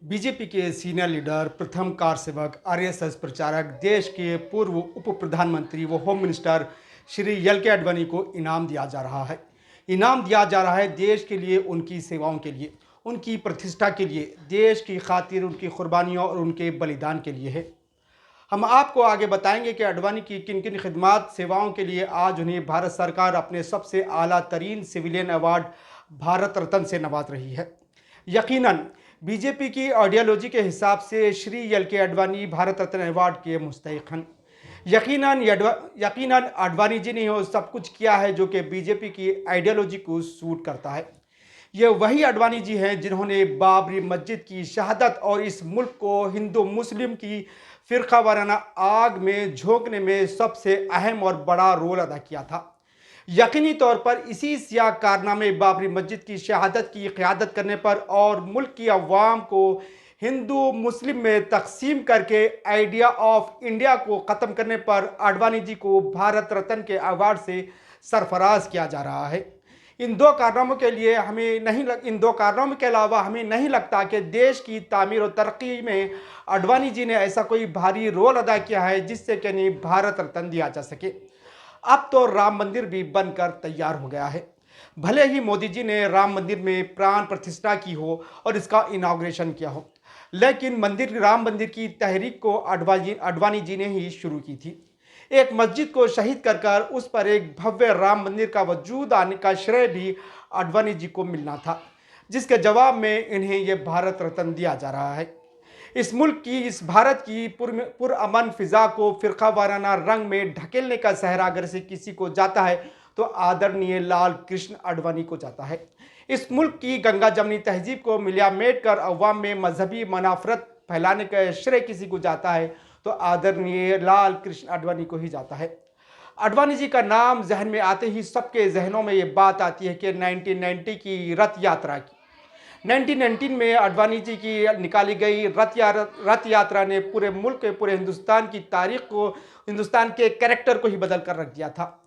BJP के senior leader, प्रथम कारसेवक, RSS प्रचारक, देश के पूर्व उप प्रधानमंत्री व होम मिनिस्टर श्री एल के आडवाणी को इनाम दिया जा रहा है। इनाम दिया जा रहा है देश के लिए, उनकी सेवाओं के लिए, उनकी प्रतिष्ठा के लिए, देश की खातिर उनकी कुर्बानियों और उनके बलिदान के लिए है। हम आपको आगे बताएंगे कि आडवाणी की किन किन खिदमात सेवाओं के लिए आज उन्हें भारत सरकार अपने सबसे आला तरीन सिविलियन अवार्ड भारत रत्न से नवाज रही है। यकीनन बीजेपी की आइडियोलॉजी के हिसाब से श्री एल के आडवाणी भारत रत्न अवार्ड के मुस्तहिक हैं। यकीनन आडवाणी जी ने वो सब कुछ किया है जो कि बीजेपी की आइडियोलॉजी को सूट करता है। ये वही आडवाणी जी हैं जिन्होंने बाबरी मस्जिद की शहादत और इस मुल्क को हिंदू मुस्लिम की फिरका वाराना आग में झोंकने में सबसे अहम और बड़ा रोल अदा किया था। यकीनी तौर पर इसी सियाह कारनामे बाबरी मस्जिद की शहादत की क़यादत करने पर और मुल्क की अवाम को हिंदू मुस्लिम में तकसीम करके आइडिया ऑफ इंडिया को ख़त्म करने पर आडवाणी जी को भारत रत्न के अवार्ड से सरफराज किया जा रहा है। इन दो कारनामों के लिए इन दो कारनामों के अलावा हमें नहीं लगता कि देश की तामीर और तरक्की में आडवाणी जी ने ऐसा कोई भारी रोल अदा किया है जिससे कि नहीं भारत रत्न दिया जा सके। अब तो राम मंदिर भी बनकर तैयार हो गया है। भले ही मोदी जी ने राम मंदिर में प्राण प्रतिष्ठा की हो और इसका इनाग्रेशन किया हो, लेकिन राम मंदिर की तहरीक को आडवाणी जी ने ही शुरू की थी। एक मस्जिद को शहीद कर उस पर एक भव्य राम मंदिर का वजूद आने का श्रेय भी आडवाणी जी को मिलना था, जिसके जवाब में इन्हें यह भारत रत्न दिया जा रहा है। इस भारत की पुरअमन फिजा को फिरका वाराना रंग में ढकेलने का सहरा अगर से किसी को जाता है तो आदरणीय लाल कृष्ण आडवाणी को जाता है। इस मुल्क की गंगा जमनी तहजीब को मिलामेट कर अवाम में मजहबी मनाफरत फैलाने का श्रेय किसी को जाता है तो आदरणीय लाल कृष्ण आडवाणी को ही जाता है। आडवाणी जी का नाम जहन में आते ही सबके जहनों में ये बात आती है कि 1990 की रथ यात्रा की 1919 में आडवाणी जी की निकाली गई रथ यात्रा ने पूरे मुल्क के पूरे हिंदुस्तान की तारीख को, हिंदुस्तान के कैरेक्टर को ही बदल कर रख दिया था।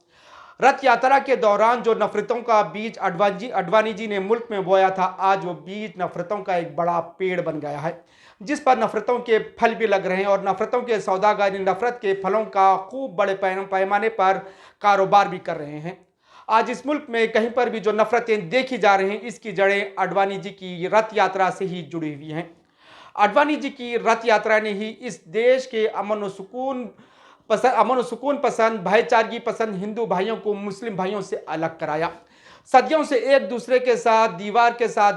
रथ यात्रा के दौरान जो नफरतों का बीज आडवाणी जी ने मुल्क में बोया था, आज वो बीज नफरतों का एक बड़ा पेड़ बन गया है, जिस पर नफरतों के फल भी लग रहे हैं और नफरतों के सौदागर नफरत के फलों का खूब बड़े पैमाने पर कारोबार भी कर रहे हैं। आज इस मुल्क में कहीं पर भी जो नफरतें देखी जा रही हैं, इसकी जड़ें आडवाणी जी की रथ यात्रा से ही जुड़ी हुई हैं। आडवाणी जी की रथ यात्रा ने ही इस देश के अमन और सुकून पसंद, भाईचारगी पसंद हिंदू भाइयों को मुस्लिम भाइयों से अलग कराया। सदियों से एक दूसरे के साथ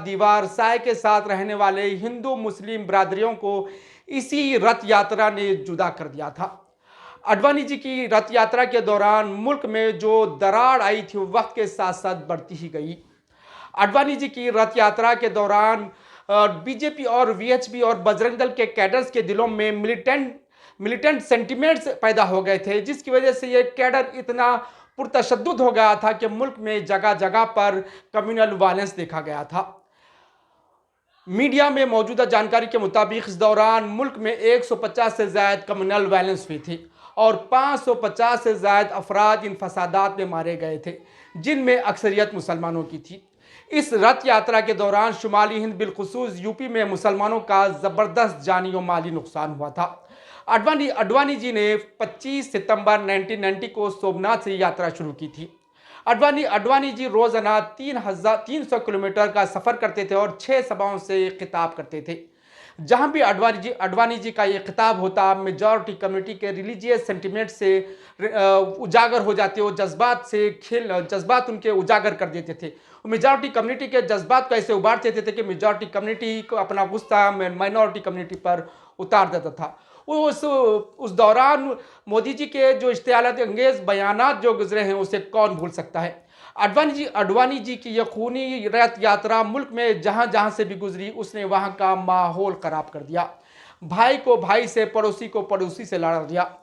दीवार, साए के साथ रहने वाले हिंदू मुस्लिम बरादरियों को इसी रथ यात्रा ने जुदा कर दिया था। आडवाणी जी की रथ यात्रा के दौरान मुल्क में जो दरार आई थी वक्त के साथ साथ बढ़ती ही गई। आडवाणी जी की रथ यात्रा के दौरान बीजेपी और वीएचपी और बजरंग दल के कैडर्स के दिलों में मिलिटेंट सेंटिमेंट्स पैदा हो गए थे, जिसकी वजह से ये कैडर इतना पुरतशद्दुद हो गया था कि मुल्क में जगह जगह पर कम्युनल वायलेंस देखा गया था। मीडिया में मौजूदा जानकारी के मुताबिक इस दौरान मुल्क में 150 से ज़ायद कम्युनल वायलेंस हुई थी और 550 से ज़ायद अफराद इन फसादात में मारे गए थे, जिनमें अक्सरियत मुसलमानों की थी। इस रथ यात्रा के दौरान शुमाली हिंद बिलखुसूस यूपी में मुसलमानों का ज़बरदस्त जानी और माली नुकसान हुआ था। आडवाणी जी ने 25 सितंबर 1990 को सोमनाथ से यात्रा शुरू की थी। आडवाणी जी रोजाना 300 किलोमीटर का सफ़र करते थे और 6 सभाओं से खिताब करते थे। जहां भी आडवाणी जी का ये खिताब होता, मेजॉरिटी कम्युनिटी के रिलीजियस सेंटिमेंट से उजागर हो जाते, वो जज्बात उनके उजागर कर देते थे। मेजॉरिटी कम्युनिटी के जज्बात को ऐसे उबार देते थे कि मेजॉरिटी कम्युनिटी को अपना गुस्सा माइनॉरिटी कम्युनिटी पर उतार देता था। उस दौरान मोदी जी के जो इश्तियालात अंगेज बयानात जो गुजरे हैं उसे कौन भूल सकता है। आडवाणी जी की यह खूनी रथ यात्रा मुल्क में जहां जहां से भी गुजरी उसने वहां का माहौल खराब कर दिया। भाई को भाई से, पड़ोसी को पड़ोसी से लड़ा दिया।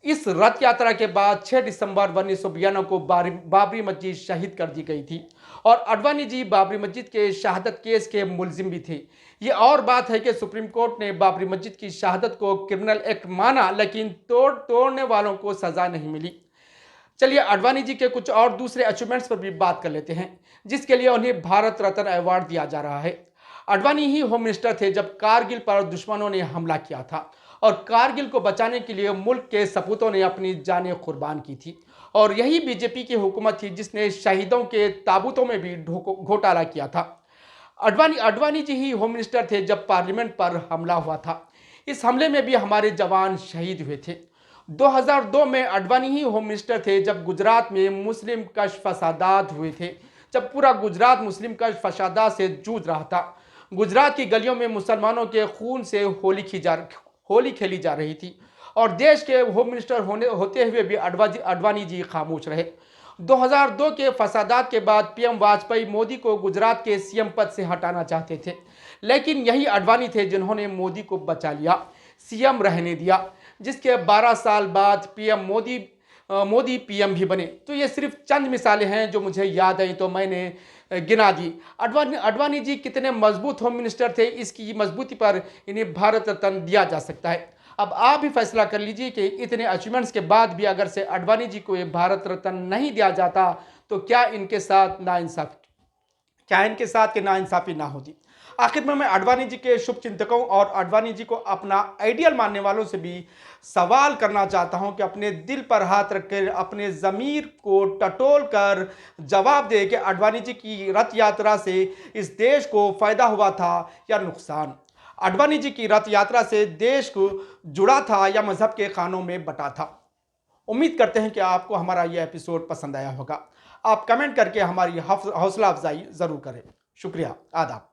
इस रथ यात्रा के बाद 6 दिसंबर 1992 को बाबरी मस्जिद शहीद कर दी गई थी और आडवाणी जी बाबरी मस्जिद के शहादत केस के मुलजिम भी थे। ये और बात है कि सुप्रीम कोर्ट ने बाबरी मस्जिद की शहादत को क्रिमिनल एक्ट माना, लेकिन तोड़ने वालों को सजा नहीं मिली। चलिए आडवाणी जी के कुछ और दूसरे अचीवमेंट्स पर भी बात कर लेते हैं, जिसके लिए उन्हें भारत रत्न अवार्ड दिया जा रहा है। अडवाणी ही होम मिनिस्टर थे जब कारगिल पर दुश्मनों ने हमला किया था और कारगिल को बचाने के लिए मुल्क के सपूतों ने अपनी जानें कुर्बान की थी। और यही बीजेपी की हुकूमत थी जिसने शहीदों के ताबूतों में भी घोटाला किया था। अडवाणी जी ही होम मिनिस्टर थे जब पार्लियामेंट पर हमला हुआ था। इस हमले में भी हमारे जवान शहीद हुए थे। 2002 में अडवाणी ही होम मिनिस्टर थे जब गुजरात में मुस्लिम कश फसादात हुए थे, जब पूरा गुजरात मुस्लिम कश फसादात से जूझ रहा था। गुजरात की गलियों में मुसलमानों के खून से होली खेली जा रही थी और देश के होम मिनिस्टर होते हुए भी अडवाणी जी खामोश रहे। 2002 के फसादात के बाद पीएम वाजपेयी मोदी को गुजरात के सीएम पद से हटाना चाहते थे, लेकिन यही अडवाणी थे जिन्होंने मोदी को बचा लिया, सीएम रहने दिया, जिसके 12 साल बाद मोदी पीएम भी बने। तो ये सिर्फ चंद मिसालें हैं जो मुझे याद आई तो मैंने गिना दी। अडवाणी जी कितने मजबूत होम मिनिस्टर थे, इसकी मजबूती पर इन्हें भारत रत्न दिया जा सकता है। अब आप भी फैसला कर लीजिए कि इतने अचीवमेंट्स के बाद भी अगर से अडवाणी जी को ये भारत रत्न नहीं दिया जाता तो क्या इनके साथ नाइंसाफी ना होती। आखिर में मैं अडवाणी जी के शुभ चिंतकों और अडवाणी जी को अपना आइडियल मानने वालों से भी सवाल करना चाहता हूं कि अपने दिल पर हाथ रखकर अपने ज़मीर को टटोल कर जवाब दे कि अडवाणी जी की रथ यात्रा से इस देश को फायदा हुआ था या नुकसान। अडवाणी जी की रथ यात्रा से देश को जुड़ा था या मजहब के खानों में बटा था। उम्मीद करते हैं कि आपको हमारा यह एपिसोड पसंद आया होगा। आप कमेंट करके हमारी हौसला अफजाई ज़रूर करें। शुक्रिया, आदाब।